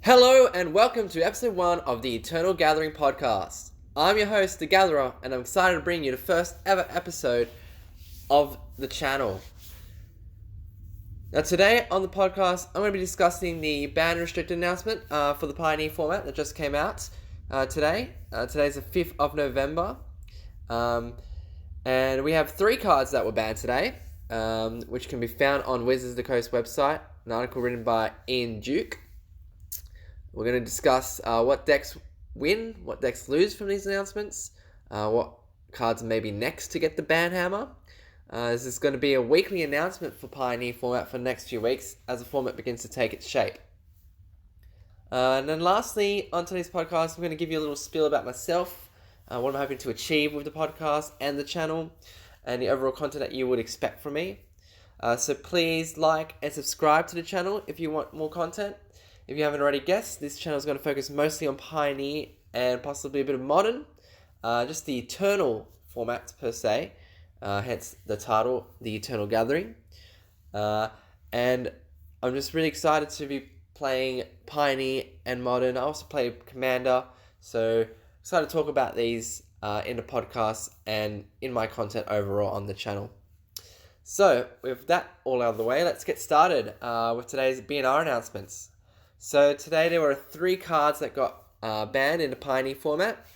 Hello and welcome to episode 1 of the Eternal Gathering podcast. I'm your host, The Gatherer, and I'm excited to bring you the first ever episode of the channel. Now today on the podcast, I'm going to be discussing the ban restricted announcement for the Pioneer format that just came out today. Today's the 5th of November. And we have 3 cards that were banned today, which can be found on Wizards of the Coast website, an article written by Ian Duke. We're going to discuss what decks win, what decks lose from these announcements, what cards may be next to get the ban hammer. This is going to be a weekly announcement for Pioneer format for the next few weeks as the format begins to take its shape. And then lastly, on today's podcast, I'm going to give you a little spiel about myself, what I'm hoping to achieve with the podcast and the channel, and the overall content that you would expect from me. So please like and subscribe to the channel if you want more content. If you haven't already guessed, this channel is going to focus mostly on Pioneer and possibly a bit of Modern, just the Eternal formats per se, hence the title, The Eternal Gathering. And I'm just really excited to be playing Pioneer and Modern. I also play Commander, so excited to talk about these in the podcast and in my content overall on the channel. So, with that all out of the way, let's get started with today's BNR announcements. So today there were 3 cards that got banned in the Pioneer format.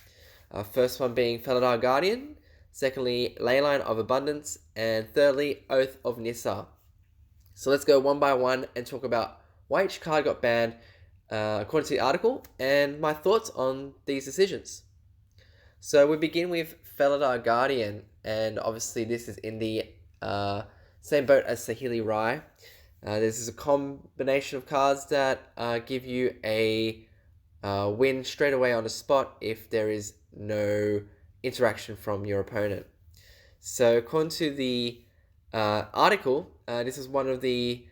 First one being Felidar Guardian, secondly Leyline of Abundance, and thirdly Oath of Nissa. So let's go one by one and talk about why each card got banned according to the article and my thoughts on these decisions. So we begin with Felidar Guardian, and obviously this is in the same boat as Saheeli Rai. This is a combination of cards that give you a win straight away on the spot if there is no interaction from your opponent. So according to the article, this is one of the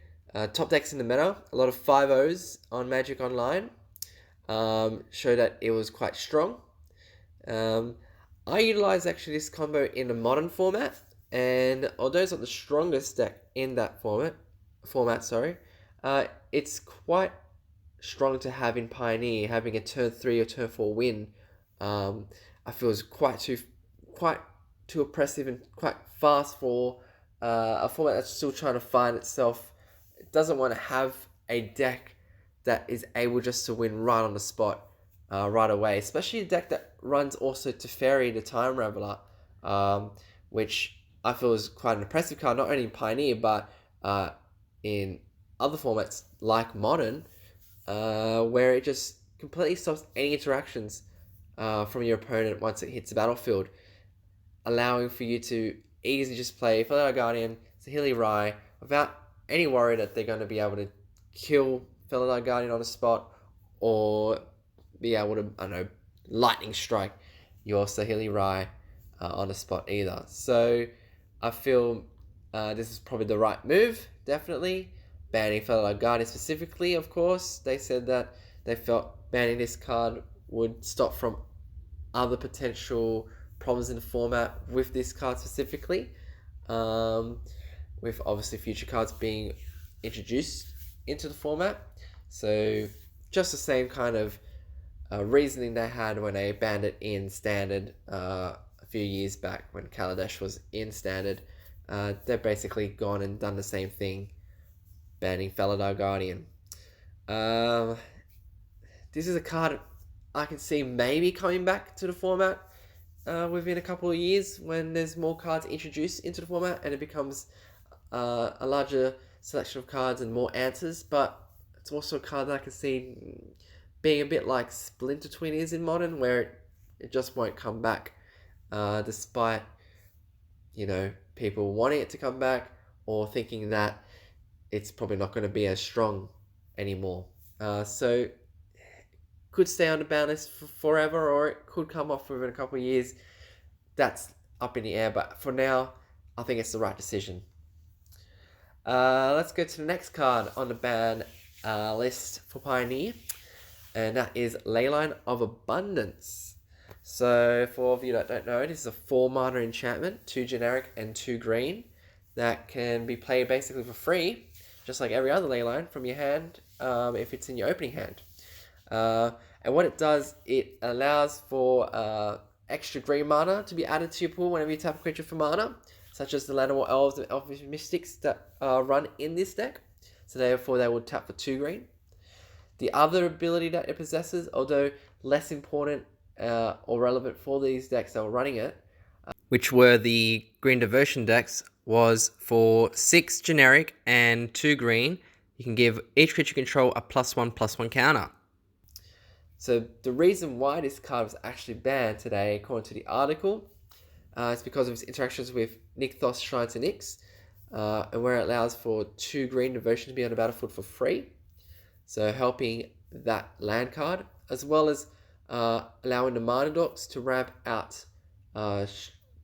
top decks in the meta. A lot of 5-0s on Magic Online show that it was quite strong. I utilized actually this combo in the Modern format, and although it's not the strongest deck in that format, it's quite strong to have in Pioneer. Having a turn 3 or turn 4 win, I feel is quite too oppressive and quite fast for a format that's still trying to find itself. It doesn't want to have a deck that is able just to win right on the spot, right away. Especially a deck that runs also Teferi, the Time Raveler, which I feel is quite an impressive card, not only in Pioneer but in other formats like Modern, where it just completely stops any interactions from your opponent once it hits the battlefield, allowing for you to easily just play Felidar Guardian, Saheeli Rai, without any worry that they're going to be able to kill Felidar Guardian on the spot, or be able to, lightning strike your Saheeli Rai on the spot either. So I feel this is probably the right move, definitely. Banning Felidar Guardian specifically, of course. They said that they felt banning this card would stop from other potential problems in the format with this card specifically. With obviously future cards being introduced into the format. So just the same kind of reasoning they had when they banned it in Standard a few years back when Kaladesh was in Standard. They've basically gone and done the same thing, banning Felidar Guardian. This is a card I can see maybe coming back to the format within a couple of years when there's more cards introduced into the format and it becomes a larger selection of cards and more answers. But it's also a card that I can see being a bit like Splinter Twin is in Modern, where it just won't come back, despite people wanting it to come back or thinking that it's probably not going to be as strong anymore. So could stay on the ban list for forever, or it could come off within a couple of years. That's up in the air, but for now, I think it's the right decision. Let's go to the next card on the ban list for Pioneer, and that is Leyline of Abundance. So, for all of you that don't know, this is a 4-mana enchantment, 2 generic and 2 green, that can be played basically for free, just like every other Leyline, from your hand, if it's in your opening hand. And what it does, it allows for extra green mana to be added to your pool whenever you tap a creature for mana, such as the Llanowar Elves and Elvish Mystics that run in this deck. So therefore they will tap for 2 green. The other ability that it possesses, although less important or relevant for these decks that were running it, which were the green devotion decks, was for 6 generic and 2 green, you can give each creature control a +1/+1 counter. So the reason why this card was actually banned today, according to the article, is because of its interactions with Nykthos Shrine to Nyx, and where it allows for 2 green devotion to be on the battlefield for free. So helping that land card, as well as allowing the mana dorks to ramp out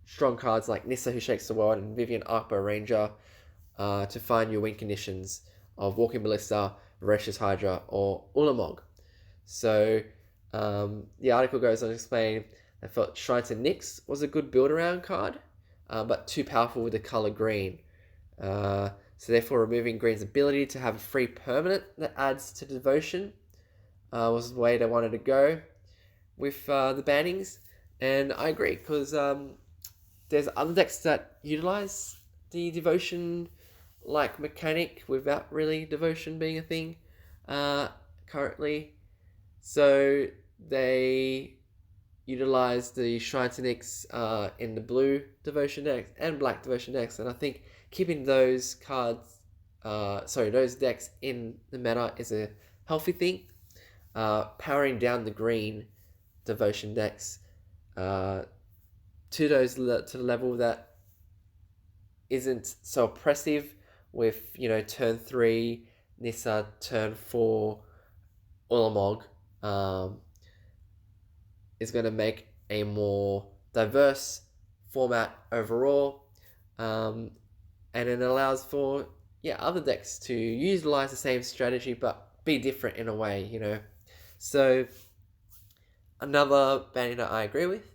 strong cards like Nissa Who Shakes the World and Vivian Arcbow Ranger to find your win conditions of Walking Ballista, Voracious Hydra, or Ulamog. So the article goes on to explain they felt Shrine to Nyx was a good build-around card, but too powerful with the color green. So therefore removing green's ability to have a free permanent that adds to devotion was the way they wanted to go with the bannings. And I agree, because there's other decks that utilize the devotion like mechanic without really devotion being a thing currently. So they utilize the Shrine to Nyx in the blue devotion decks and black devotion decks, and I think keeping those cards, those decks in the meta is a healthy thing. Powering down the green devotion decks to the level that isn't so oppressive, with turn 3 Nissa, turn 4 Ulamog, is going to make a more diverse format overall, and it allows for other decks to utilize the same strategy but be different in a way, So another banning that I agree with.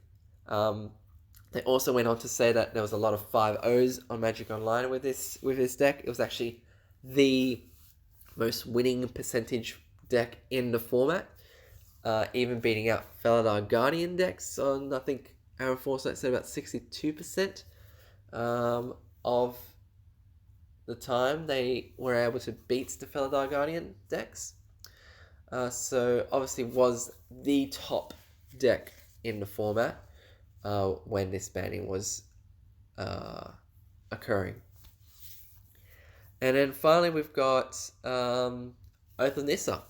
They also went on to say that there was a lot of 5-0s on Magic Online with this deck. It was actually the most winning percentage deck in the format, even beating out Felidar Guardian decks on, I think Aaron Forsyth said, about 62% of the time they were able to beat the Felidar Guardian decks. So obviously was the top deck in the format when this banning was occurring. And then finally we've got Oath of Nissa,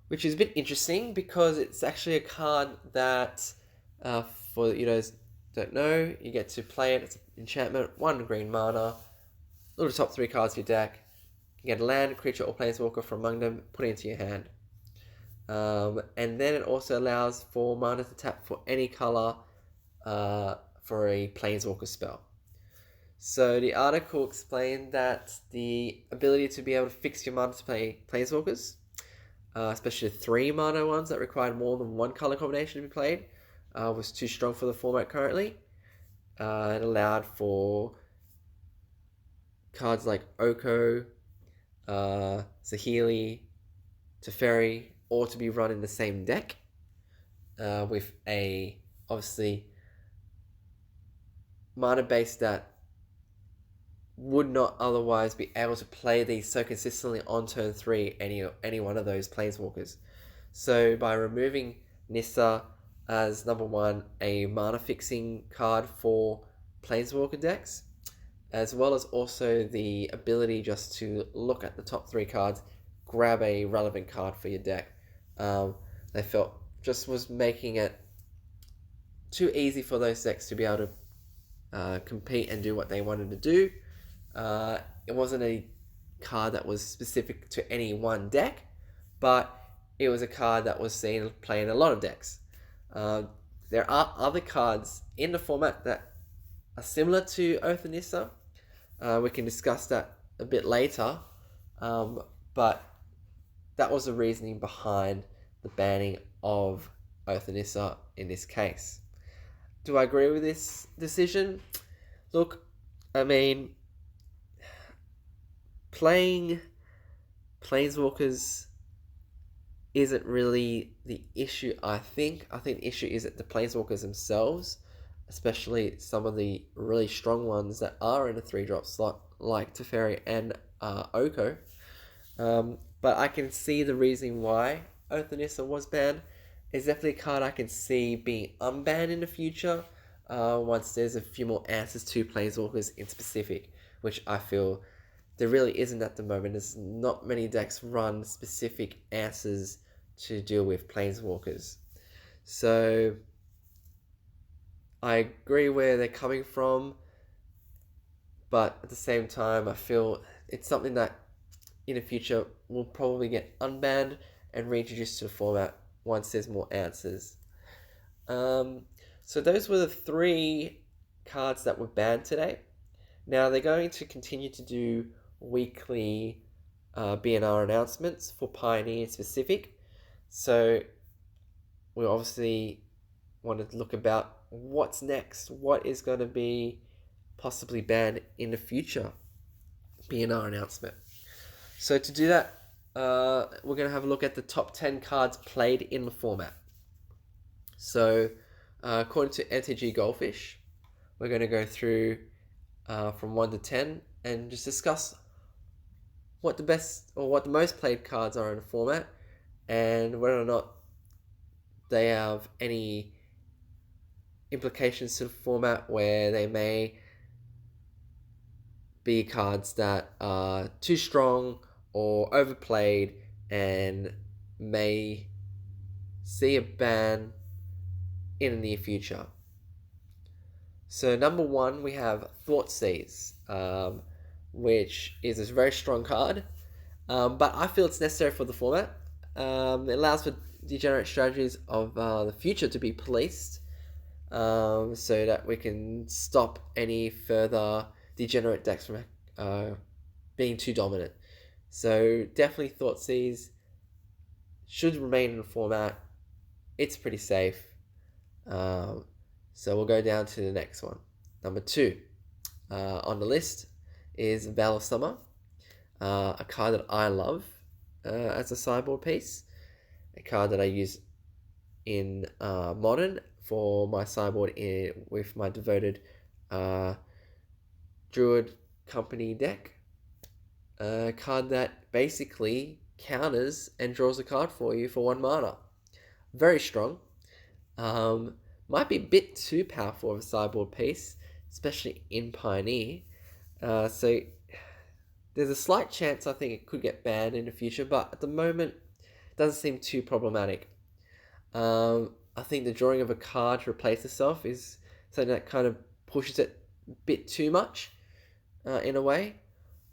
which is a bit interesting because it's actually a card that, for those don't know, you get to play it. It's an enchantment, 1 green mana, look at the top 3 cards of your deck. You get a land, creature, or planeswalker from among them, put it into your hand. And then it also allows for mana to tap for any color for a planeswalker spell. So the article explained that the ability to be able to fix your mana to play planeswalkers, especially the 3 mana ones that required more than 1 color combination to be played, was too strong for the format currently. It allowed for cards like Oko, Saheeli, Teferi, or to be run in the same deck, with a obviously mana base that would not otherwise be able to play these so consistently on turn 3 any one of those planeswalkers. So by removing Nissa as number 1, a mana fixing card for planeswalker decks, as well as also the ability just to look at the top 3 cards, grab a relevant card for your deck, they felt just was making it too easy for those decks to be able to compete and do what they wanted to do. It wasn't a card that was specific to any one deck, but it was a card that was seen play in a lot of decks. There are other cards in the format that are similar to Oath of Nissa. We can discuss that a bit later, but that was the reasoning behind the banning of Oath of Nissa in this case. Do I agree with this decision? Look, I mean, playing planeswalkers isn't really the issue, I think. I think the issue is that the Planeswalkers themselves, especially some of the really strong ones that are in a 3-drop slot, like Teferi and Oko. But I can see the reason why Oath of Nissa was banned. It's definitely a card I can see being unbanned in the future once there's a few more answers to Planeswalkers in specific, which I feel there really isn't at the moment. There's not many decks run specific answers to deal with Planeswalkers. So I agree where they're coming from, but at the same time, I feel it's something that in the future will probably get unbanned and reintroduced to the format once there's more answers. So those were the 3 cards that were banned today. Now they're going to continue to do weekly BNR announcements for Pioneer specific. So we obviously wanted to look about what's next, what is going to be possibly banned in the future BNR announcement. So to do that, we're going to have a look at the top 10 cards played in the format. So according to NTG Goldfish, we're going to go through from 1 to 10 and just discuss what the best or what the most played cards are in the format and whether or not they have any implications to the format where they may be cards that are too strong or overplayed and may see a ban in the near future. So number 1, we have Thoughtseize, which is a very strong card, but I feel it's necessary for the format. It allows for degenerate strategies of the future to be policed, so that we can stop any further degenerate decks from being too dominant. So definitely Thoughtseize should remain in the format. It's pretty safe. So we'll go down to the next one. Number 2 on the list is Veil of Summer, a card that I love as a sideboard piece, a card that I use in Modern for my sideboard with my devoted Druid Company deck. A card that basically counters and draws a card for you for 1 mana. Very strong. Might be a bit too powerful of a sideboard piece, especially in Pioneer. So there's a slight chance I think it could get banned in the future, but at the moment it doesn't seem too problematic. I think the drawing of a card to replace itself is something that kind of pushes it a bit too much in a way.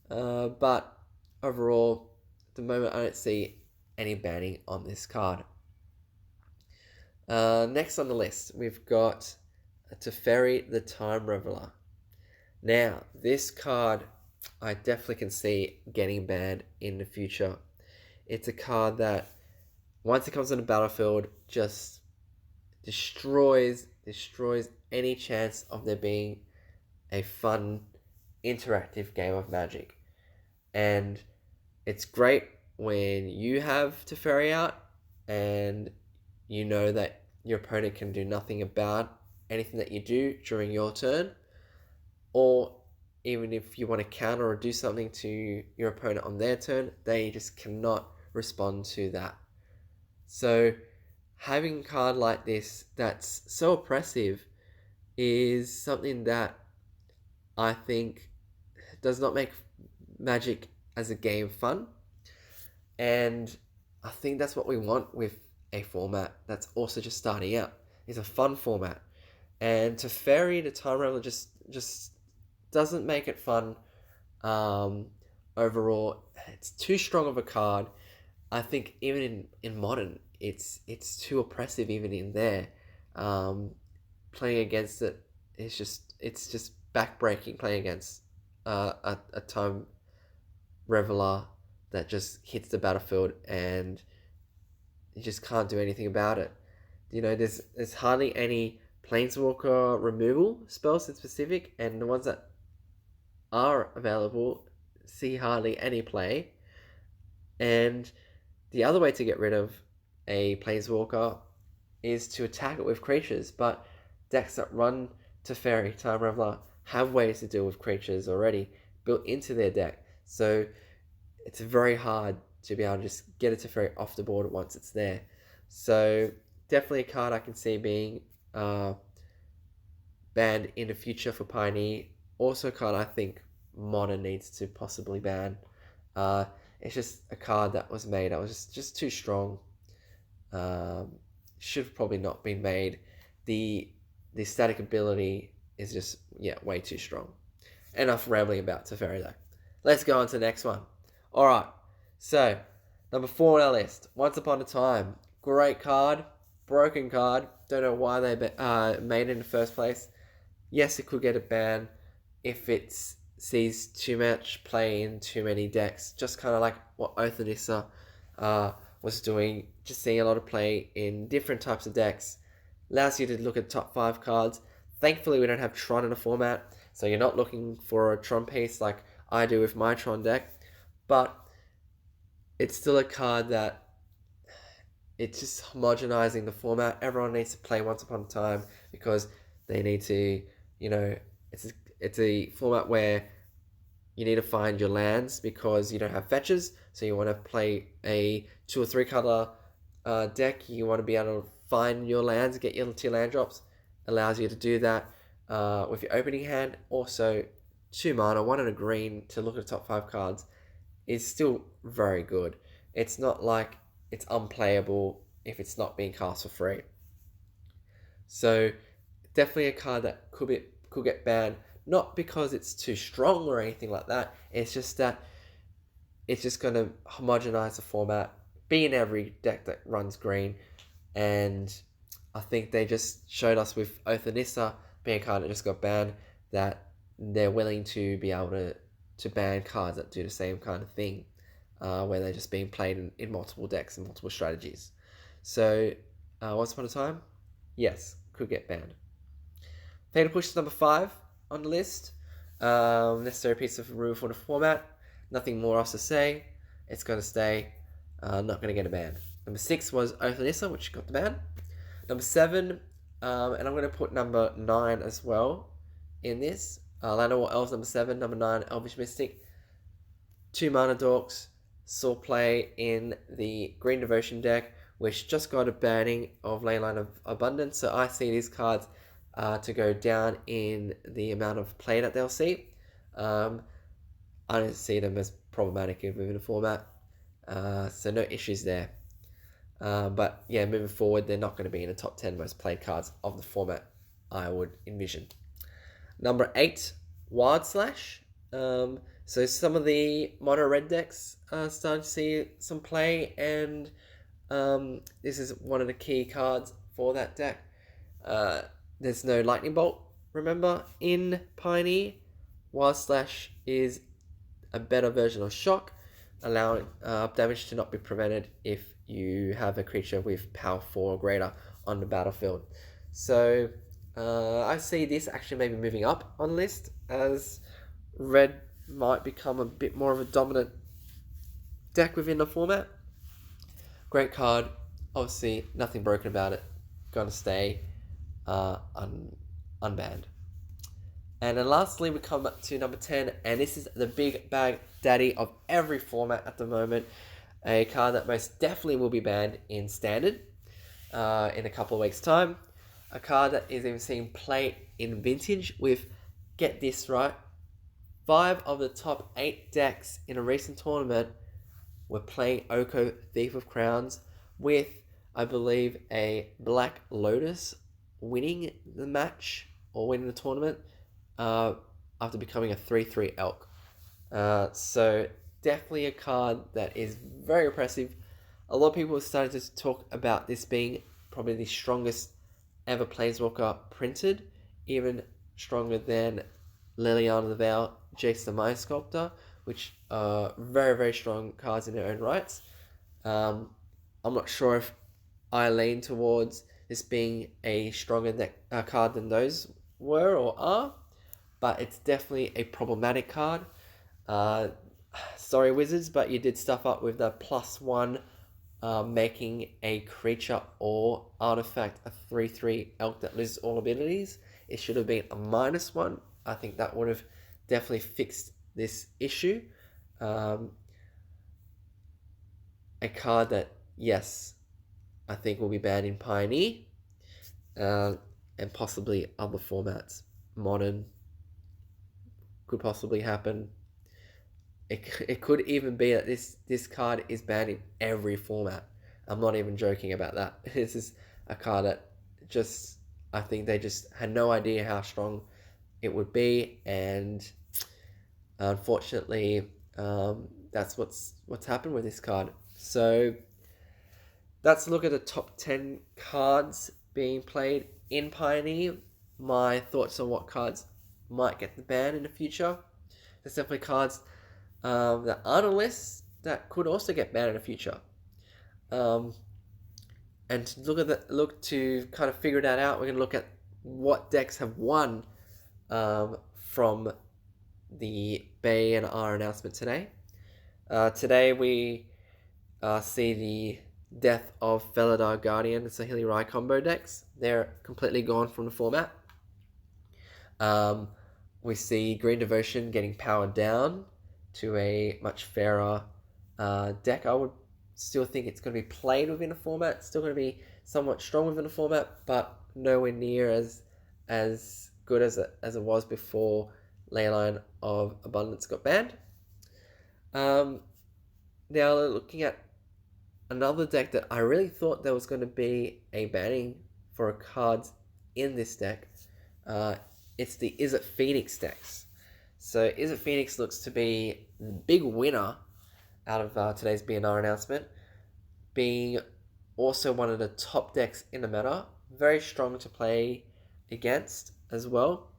But overall, at the moment I don't see any banning on this card. Next on the list, we've got Teferi the Time Reveler. Now, this card I definitely can see getting banned in the future. It's a card that, once it comes on the battlefield, just destroys any chance of there being a fun, interactive game of Magic. And it's great when you have Teferi out and you know that your opponent can do nothing about anything that you do during your turn, or even if you want to counter or do something to your opponent on their turn, they just cannot respond to that. So having a card like this that's so oppressive is something that I think does not make Magic as a game fun, and I think that's what we want with a format that's also just starting out. It's a fun format, and Teferi the Time Reveler just doesn't make it fun. Overall, it's too strong of a card. I think even in Modern, it's too oppressive even in there. Playing against it, it's just backbreaking playing against a Time Reveler that just hits the battlefield and you just can't do anything about it. You know, there's hardly any Planeswalker removal spells in specific, and the ones that are available see hardly any play. And the other way to get rid of a Planeswalker is to attack it with creatures, but decks that run Teferi, Time Reveler, have ways to deal with creatures already built into their deck. So it's very hard to be able to just get a Teferi off the board once it's there. So definitely a card I can see being banned in the future for Pioneer. Also a card I think Modern needs to possibly ban. It's just a card that was made that was just too strong. Should have probably not been made. The static ability is just way too strong. Enough rambling about Teferi though. Let's go on to the next one. Alright, so number 4 on our list, Once Upon a Time. Great card, broken card. Don't know why they made it in the first place. Yes, it could get a ban if it sees too much play in too many decks. Just kind of like what Oath of Nissa was doing. Just seeing a lot of play in different types of decks. Allows you to look at top 5 cards. Thankfully, we don't have Tron in the format, so you're not looking for a Tron piece like I do with my Tron deck. But it's still a card that it's just homogenizing the format. Everyone needs to play Once Upon a Time because they need to, it's a format where you need to find your lands because you don't have fetches. So you want to play a 2 or 3 color deck. You want to be able to find your lands, get your land drops. Allows you to do that with your opening hand. Also, 2 mana, 1 and a green to look at the top 5 cards is still very good. It's not like it's unplayable if it's not being cast for free. So definitely a card that could get banned, not because it's too strong or anything like that. It's just that it's just going to homogenize the format, be in every deck that runs green, and I think they just showed us with Oath of Nissa being a card that just got banned that they're willing to be able to ban cards that do the same kind of thing, where they're just being played in multiple decks and multiple strategies. So, Once Upon a Time, yes, could get banned. Fatal Push is number 5 on the list. Necessary piece of rule for the format. Nothing more else to say. It's going to stay. Not going to get a ban. Number 6 was Oath of Nissa, which got the ban. Number 7, and I'm going to put number 9 as well in this. Llanowar Elves, number 7. Number 9, Elvish Mystic. 2 mana dorks. Saw play in the Green Devotion deck, which just got a banning of Leyline of Abundance. So I see these cards to go down in the amount of play that they'll see. I don't see them as problematic within the format. So no issues there. But yeah, moving forward, they're not going to be in the top 10 most played cards of the format, I would envision. Number 8, Wild Slash. So some of the mono red decks are starting to see some play, and this is one of the key cards for that deck. There's no Lightning Bolt, remember, in Pioneer. Wild Slash is a better version of Shock, allowing damage to not be prevented if you have a creature with power 4 or greater on the battlefield. So I see this actually maybe moving up on the list as red might become a bit more of a dominant deck within the format. Great card. Obviously, nothing broken about it. Gonna stay unbanned. And then lastly, we come up to number 10, and this is the big bag daddy of every format at the moment. A card that most definitely will be banned in Standard in a couple of weeks' time. A card that is even seeing play in Vintage with, get this right, 5 of the top 8 decks in a recent tournament were playing Oko Thief of Crowns with, I believe, a Black Lotus winning the match or winning the tournament after becoming a 3/3 elk. So definitely a card that is very impressive. A lot of people have started to talk about this being probably the strongest ever Planeswalker printed, even stronger than Liliana the Veil, Jace the Mind Sculptor, which are very, very strong cards in their own rights. I'm not sure if I lean towards this being a stronger card than those were or are, but it's definitely a problematic card. Sorry, Wizards, but you did stuff up with the +1 making a creature or artifact a 3/3 elk that loses all abilities. It should have been a -1. I think that would have definitely fixed this issue. A card that, yes, I think will be banned in Pioneer, and possibly other formats. Modern could possibly happen. It could even be that this card is banned in every format. I'm not even joking about that. This is a card that just, I think they just had no idea how strong it would be, and unfortunately, that's what's happened with this card. So let's look at the top 10 cards being played in Pioneer. My thoughts on what cards might get the ban in the future. There's definitely cards that aren't on a list that could also get banned in the future. And to look to kind of figure that out, we're going to look at what decks have won from the Bay and R announcement today. Today we see the death of Felidar Guardian and Sahili Rai combo decks. They're completely gone from the format. We see Green Devotion getting powered down to a much fairer deck. I would still think it's going to be played within a format. It's still going to be somewhat strong within a format, but nowhere near as good as it was before Leyline of Abundance got banned. Now looking at another deck that I really thought there was going to be a banning for cards in this deck. It's the Is It Phoenix decks. So Is It Phoenix looks to be the big winner out of today's BNR announcement, being also one of the top decks in the meta. Very strong to play against as well.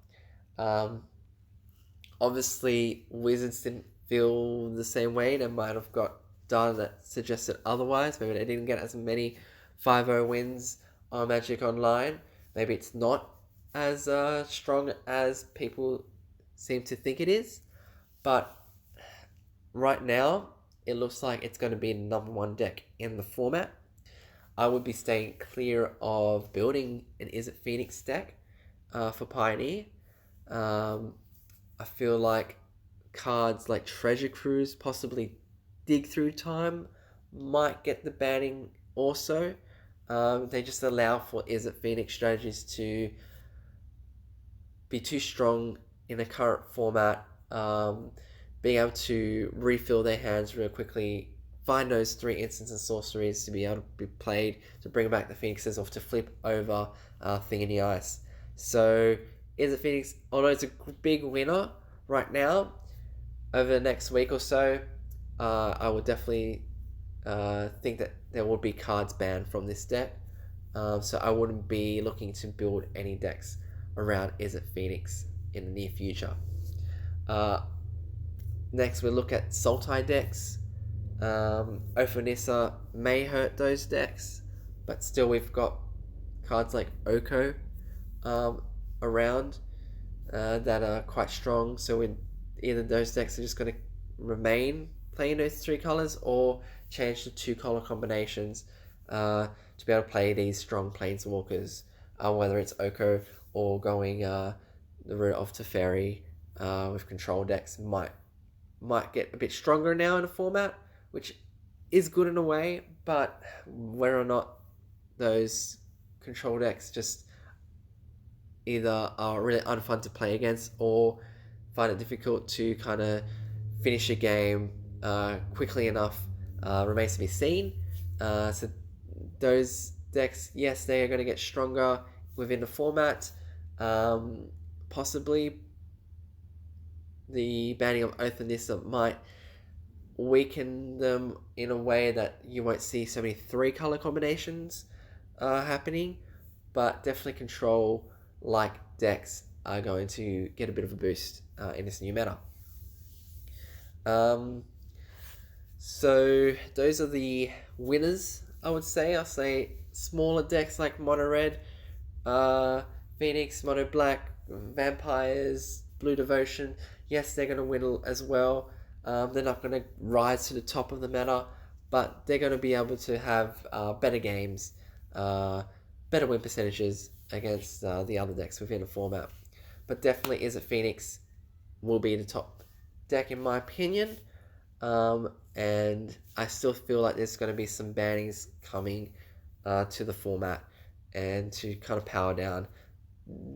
Obviously, Wizards didn't feel the same way. They might have got data that suggested otherwise. Maybe they didn't get as many 5-0 wins on Magic Online. Maybe it's not as strong as people seem to think it is. But right now, it looks like it's going to be the number one deck in the format. I would be staying clear of building an Is It Phoenix deck for Pioneer. I feel like cards like Treasure Cruise, possibly Dig Through Time, might get the banning also. They just allow for Is It Phoenix strategies to be too strong in the current format. Being able to refill their hands real quickly, find those 3 instants and sorceries to be able to be played to bring back the Phoenixes, or to flip over Thing in the Ice. So Is It Phoenix, although it's a big winner right now, over the next week or so, I would definitely think that there will be cards banned from this deck. So I wouldn't be looking to build any decks around Is It Phoenix in the near future. Next, we look at Sultai decks. Ophanissa may hurt those decks, but still we've got cards like Oko around that are quite strong. So either those decks are just going to remain playing those 3 colors, or change to 2 color combinations to be able to play these strong planeswalkers, whether it's Oko or going the route of Teferi with control decks might get a bit stronger now in the format, which is good in a way, but whether or not those control decks just either are really unfun to play against, or find it difficult to kind of finish a game quickly enough, remains to be seen. So those decks, yes, they are going to get stronger within the format. Possibly the banning of Ophanissa might weaken them in a way that you won't see so many 3 color combinations happening, but definitely control like decks are going to get a bit of a boost in this new meta. So those are the winners, I would say. I'll say smaller decks like Mono Red, Phoenix, Mono Black, Vampires, Blue Devotion. Yes, they're going to win as well. They're not going to rise to the top of the meta, but they're going to be able to have better games, better win percentages against the other decks within the format. But definitely Is It Phoenix will be the top deck in my opinion. And I still feel like there's going to be some bannings coming to the format and to kind of power down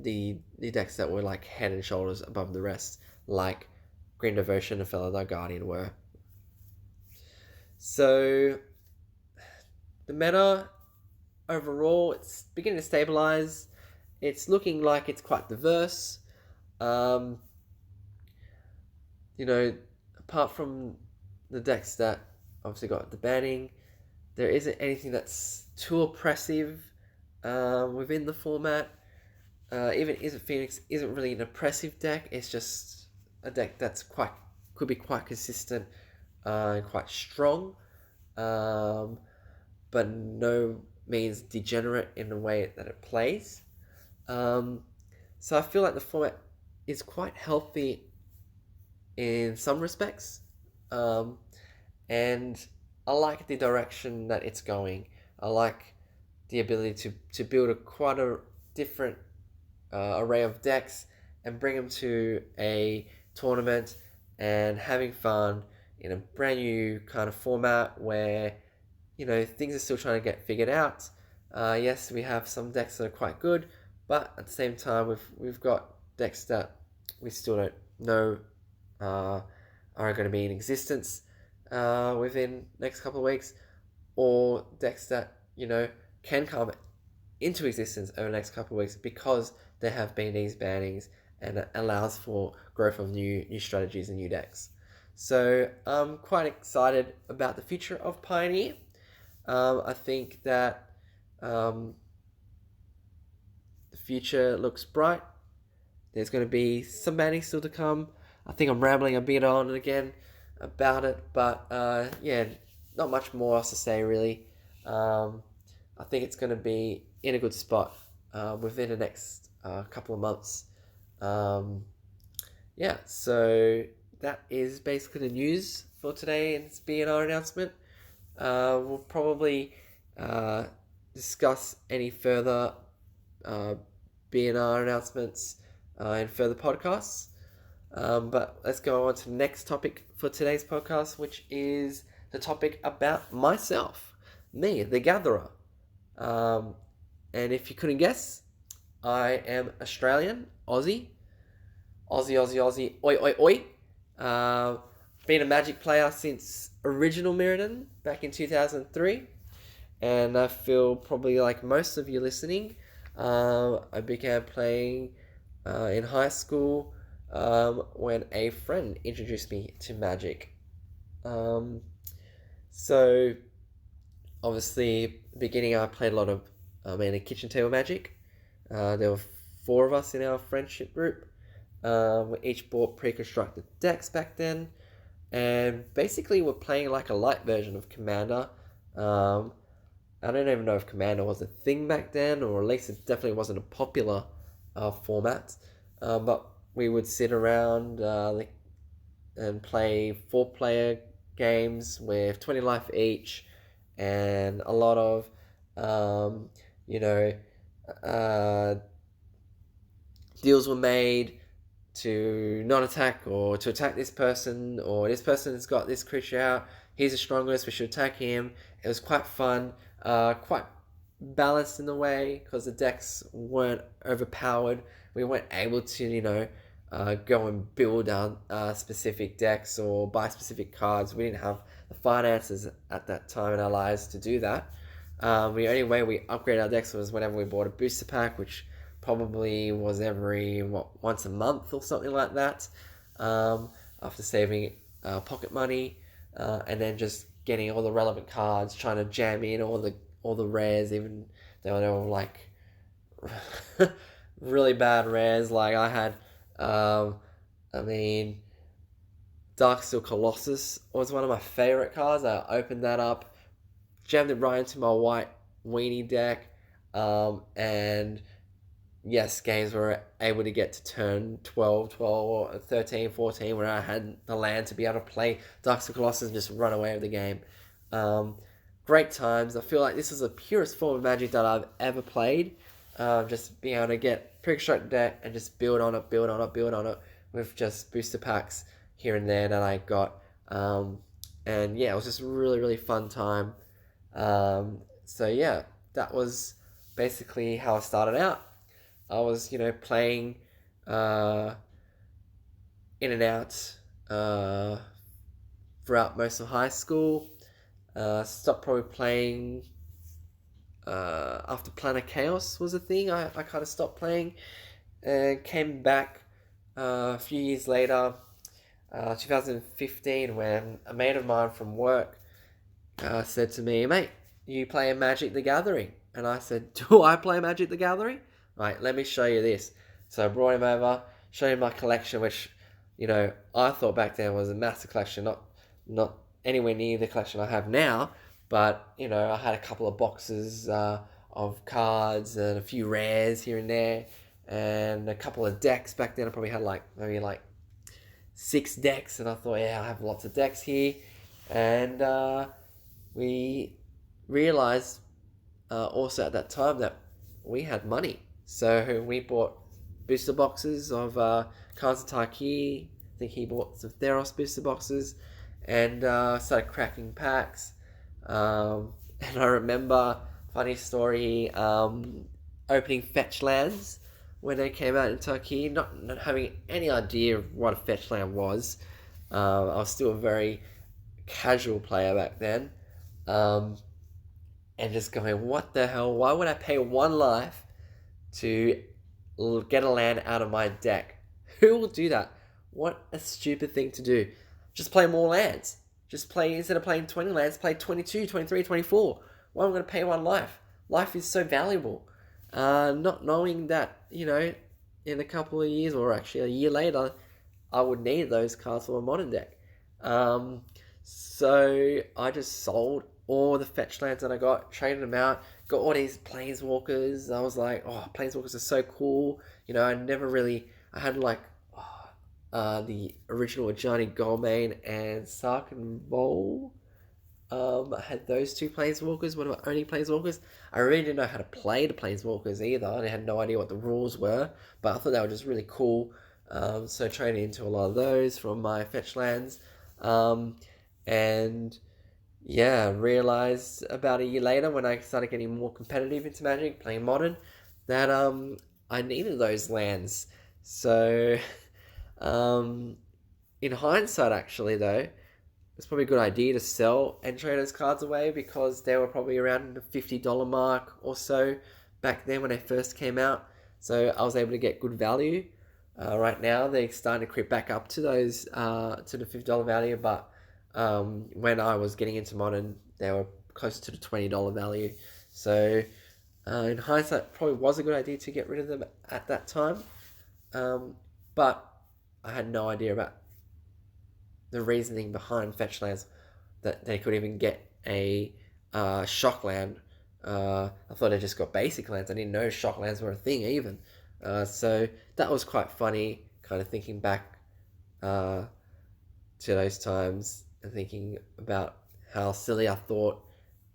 the decks that were like head and shoulders above the rest, like Green Devotion and Fellow Guardian were. So the meta overall, it's beginning to stabilize. It's looking like it's quite diverse. You know, apart from the decks that obviously got the banning, there isn't anything that's too oppressive within the format. Even Is It Phoenix isn't really an oppressive deck. It's just a deck that's could be quite consistent and quite strong, but no means degenerate in the way that it plays. So I feel like the format is quite healthy in some respects, and I like the direction that it's going. I like the ability to build quite a different array of decks and bring them to a tournament and having fun in a brand new kind of format where, you know, things are still trying to get figured out. Yes, we have some decks that are quite good, but at the same time, we've got decks that we still don't know are going to be in existence within next couple of weeks, or decks that, you know, can come into existence over the next couple of weeks because there have been these bannings, and it allows for growth of new strategies and new decks. So I'm quite excited about the future of Pioneer. I think that the future looks bright. There's going to be some bannings still to come. I think I'm rambling a bit on again about it, but yeah, not much more else to say really. I think it's going to be in a good spot within the next couple of months. Yeah, so that is basically the news for today and its BNR announcement. We'll probably discuss any further BNR announcements in further podcasts. But let's go on to the next topic for today's podcast, which is the topic about myself, me, the Gatherer. And if you couldn't guess, I am Australian, Aussie, oi, oi, oi. Been a Magic player since original Mirrodin back in 2003. And I feel probably like most of you listening, I began playing in high school when a friend introduced me to Magic. So obviously, beginning I played a lot of mainly kitchen table Magic. There were 4 of us in our friendship group. We each bought pre-constructed decks back then, and basically we're playing like a light version of Commander. I don't even know if Commander was a thing back then, or at least it definitely wasn't a popular format. But we would sit around and play 4-player games with 20 life each, and a lot of, deals were made to not attack or to attack this person, or this person has got this creature out, he's the strongest, we should attack him. It was quite fun, quite balanced in a way, because the decks weren't overpowered. We weren't able to, go and build specific decks or buy specific cards. We didn't have the finances at that time in our lives to do that. The only way we upgraded our decks was whenever we bought a booster pack, which probably was every once a month or something like that, after saving pocket money, and then just getting all the relevant cards, trying to jam in all the rares, even though they were like really bad rares. Like I had Darksteel Colossus was one of my favorite cards. I opened that up, jammed it right into my white weenie deck, and yes, games were able to get to turn 12 or 13, 14, where I had the land to be able to play Darksteel Colossus and just run away with the game. Great times. I feel like this is the purest form of Magic that I've ever played. Just being able to get pre-construct deck and just build on it, build on it, build on it with just booster packs here and there that I got. And yeah, it was just a really, really fun time. So yeah, that was basically how I started out. I was, playing in and out throughout most of high school. Stopped probably playing after Planet Chaos was a thing. I kind of stopped playing and came back a few years later, 2015, when a mate of mine from work said to me, "Mate, you play Magic the Gathering?" And I said, "Do I play Magic the Gathering? Right, let me show you this." So I brought him over, showed him my collection, which, I thought back then was a massive collection, not anywhere near the collection I have now, but, I had a couple of boxes of cards and a few rares here and there, and a couple of decks. Back then I probably had maybe 6 decks, and I thought, yeah, I have lots of decks here. And we realized also at that time that we had money. So we bought booster boxes of cards of Taiki. I think he bought some Theros booster boxes, and started cracking packs. And I remember, funny story, opening fetch lands when they came out in Turkey, not having any idea of what a fetch land was. I was still a very casual player back then. And just going, what the hell? Why would I pay 1 life to get a land out of my deck? Who will do that? What a stupid thing to do. Just play more lands. Just play, instead of playing 20 lands, play 22, 23, 24. Why am I going to pay 1 life? Life is so valuable. Not knowing that, in a couple of years, or actually a year later, I would need those cards for my modern deck. So I just sold all the fetch lands that I got, traded them out, got all these planeswalkers. I was like, oh, planeswalkers are so cool. I had the original Johnny Goldmane and Sark and Vol. I had those 2 planeswalkers, one of my only planeswalkers. I really didn't know how to play the planeswalkers either. I had no idea what the rules were, but I thought they were just really cool. So trading into a lot of those from my fetch lands. And yeah, realized about a year later, when I started getting more competitive into Magic, playing Modern, that I needed those lands. So in hindsight, actually, though, it's probably a good idea to sell and trade those cards away, because they were probably around the $50 mark or so back then when they first came out. So I was able to get good value. Right now, they're starting to creep back up to those to the $50 value, but when I was getting into Modern, they were closer to the $20 value. So in hindsight, probably was a good idea to get rid of them at that time. But I had no idea about the reasoning behind fetch lands, that they could even get a shock land. I thought I just got basic lands. I didn't know shock lands were a thing even. So that was quite funny, kind of thinking back to those times and thinking about how silly I thought,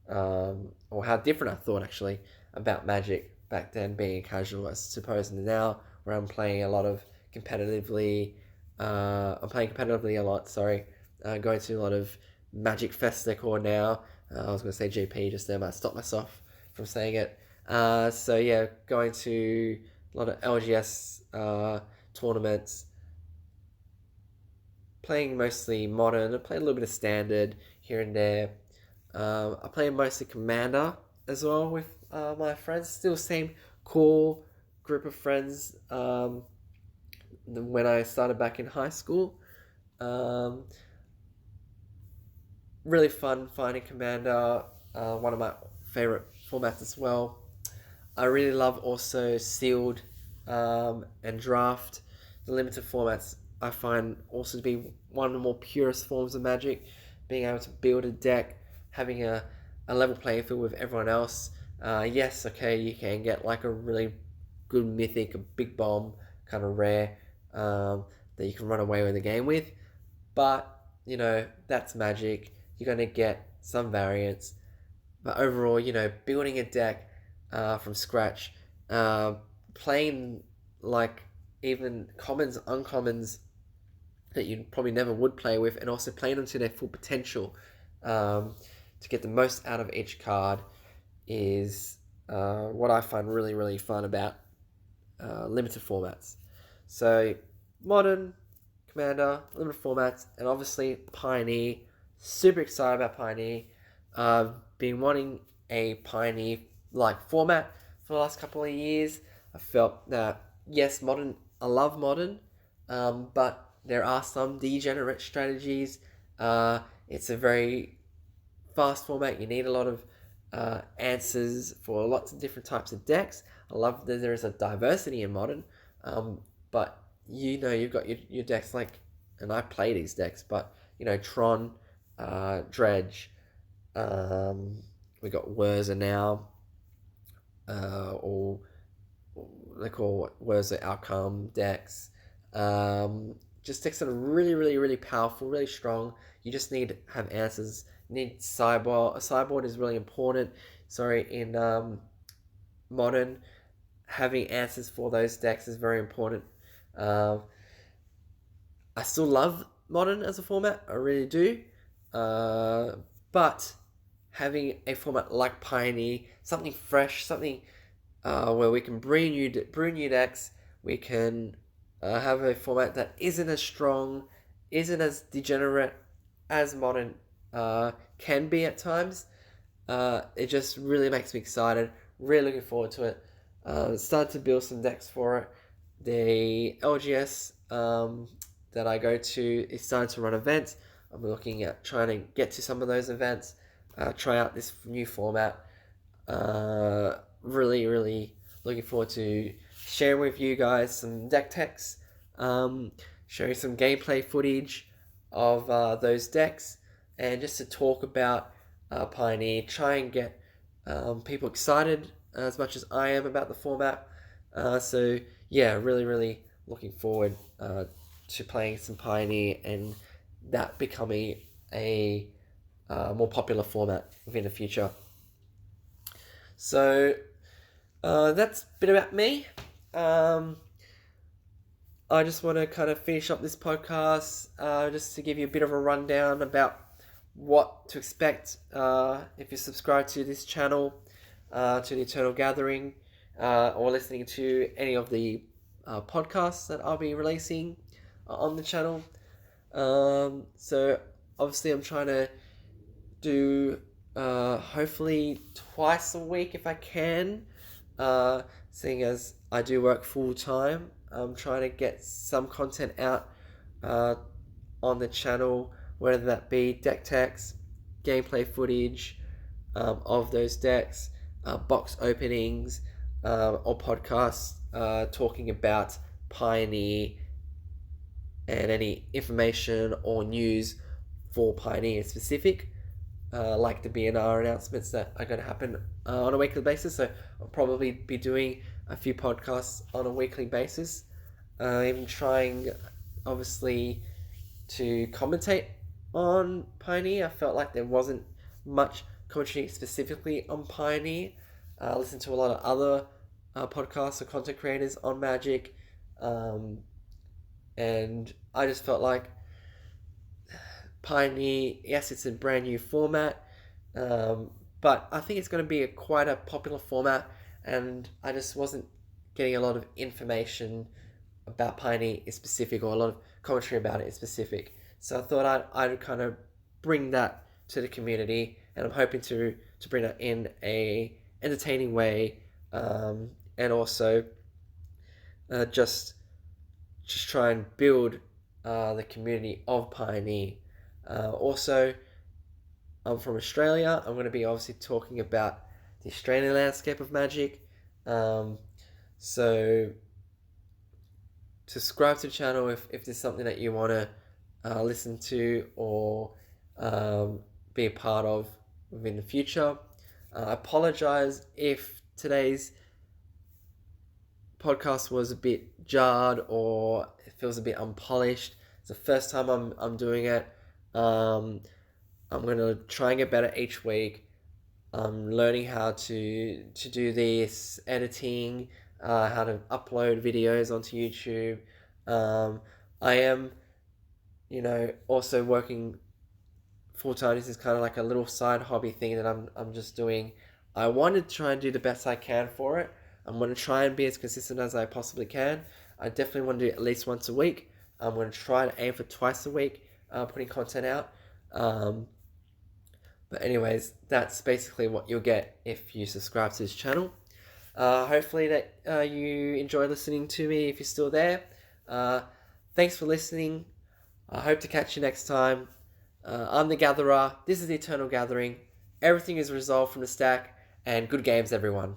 or how different I thought actually about Magic back then, being casual as opposed to now, where I'm playing a lot of competitively. I'm playing competitively a lot, going to a lot of Magic Fest decor now. I was going to say GP just then, but I stopped myself from saying it. So yeah, going to a lot of LGS tournaments, playing mostly Modern. I play a little bit of Standard here and there. I play mostly Commander as well with my friends. Still same core group of friends when I started back in high school. Really fun finding Commander, one of my favorite formats as well. I really love also Sealed and Draft. The limited formats I find also to be one of the more purest forms of Magic. Being able to build a deck, having a level playing field with everyone else. Yes, okay, you can get like a really good mythic, a big bomb kind of rare that you can run away with the game with. But, that's Magic. You're going to get some variants. But overall, building a deck from scratch, playing like even commons, uncommons that you probably never would play with, and also playing them to their full potential to get the most out of each card is what I find really, really fun about limited formats. So Modern, Commander, limited formats, and obviously Pioneer. Super excited about Pioneer. Been wanting a Pioneer-like format for the last couple of years. I felt that, yes, Modern, I love Modern, but there are some degenerate strategies. It's a very fast format. You need a lot of answers for lots of different types of decks. I love that there is a diversity in Modern, but you've got your decks like, and I play these decks, but Tron, Dredge, we got Wurza now, or they call Wurza Outcome decks. Just decks that are really, really, really powerful, really strong. You just need to have answers. You need sideboard. A sideboard is really important. In Modern, having answers for those decks is very important. I still love Modern as a format. I really do. But having a format like Pioneer, something fresh, something where we can brew new decks, we can have a format that isn't as strong, isn't as degenerate as Modern can be at times. It just really makes me excited. Really looking forward to it. Started to build some decks for it. The LGS that I go to is starting to run events. I'm looking at trying to get to some of those events, try out this new format. Really, really looking forward to sharing with you guys some deck techs, showing some gameplay footage of those decks, and just to talk about Pioneer, try and get people excited as much as I am about the format. So yeah, really, really looking forward to playing some Pioneer and that becoming a more popular format within the future. So that's a bit about me. I just want to kind of finish up this podcast just to give you a bit of a rundown about what to expect if you subscribe to this channel, to the Eternal Gathering, or listening to any of the podcasts that I'll be releasing on the channel. So obviously I'm trying to do hopefully twice a week if I can, seeing as I do work full time. I'm trying to get some content out on the channel, whether that be deck techs, gameplay footage of those decks, box openings, or podcasts talking about Pioneer and any information or news for Pioneer specific, like the BNR announcements that are going to happen on a weekly basis. So I'll probably be doing a few podcasts on a weekly basis. Even trying, obviously, to commentate on Pioneer. I felt like there wasn't much commentary specifically on Pioneer. I listened to a lot of other podcasts or content creators on Magic, and I just felt like Pioneer, yes, it's a brand new format, but I think it's going to be quite a popular format, and I just wasn't getting a lot of information about Pioneer in specific, or a lot of commentary about it in specific. So I thought I'd kind of bring that to the community, and I'm hoping to bring that in a entertaining way, and also just try and build the community of Pioneer. Also, I'm from Australia. I'm going to be obviously talking about the Australian landscape of Magic. So subscribe to the channel if there's something that you want to listen to or be a part of within the future. I apologize if today's podcast was a bit jarred or it feels a bit unpolished. It's the first time I'm doing it. I'm I'm going to try and get better each week. I'm learning how to do this, editing, how to upload videos onto YouTube. I am, also working full-time. This is kind of like a little side hobby thing that I'm just doing. I want to try and do the best I can for it. I'm going to try and be as consistent as I possibly can. I definitely want to do it at least once a week. I'm going to try to aim for twice a week, putting content out. But anyways, that's basically what you'll get if you subscribe to this channel. Hopefully that you enjoy listening to me if you're still there. Thanks for listening. I hope to catch you next time. I'm the Gatherer. This is the Eternal Gathering. Everything is resolved from the stack, and good games, everyone.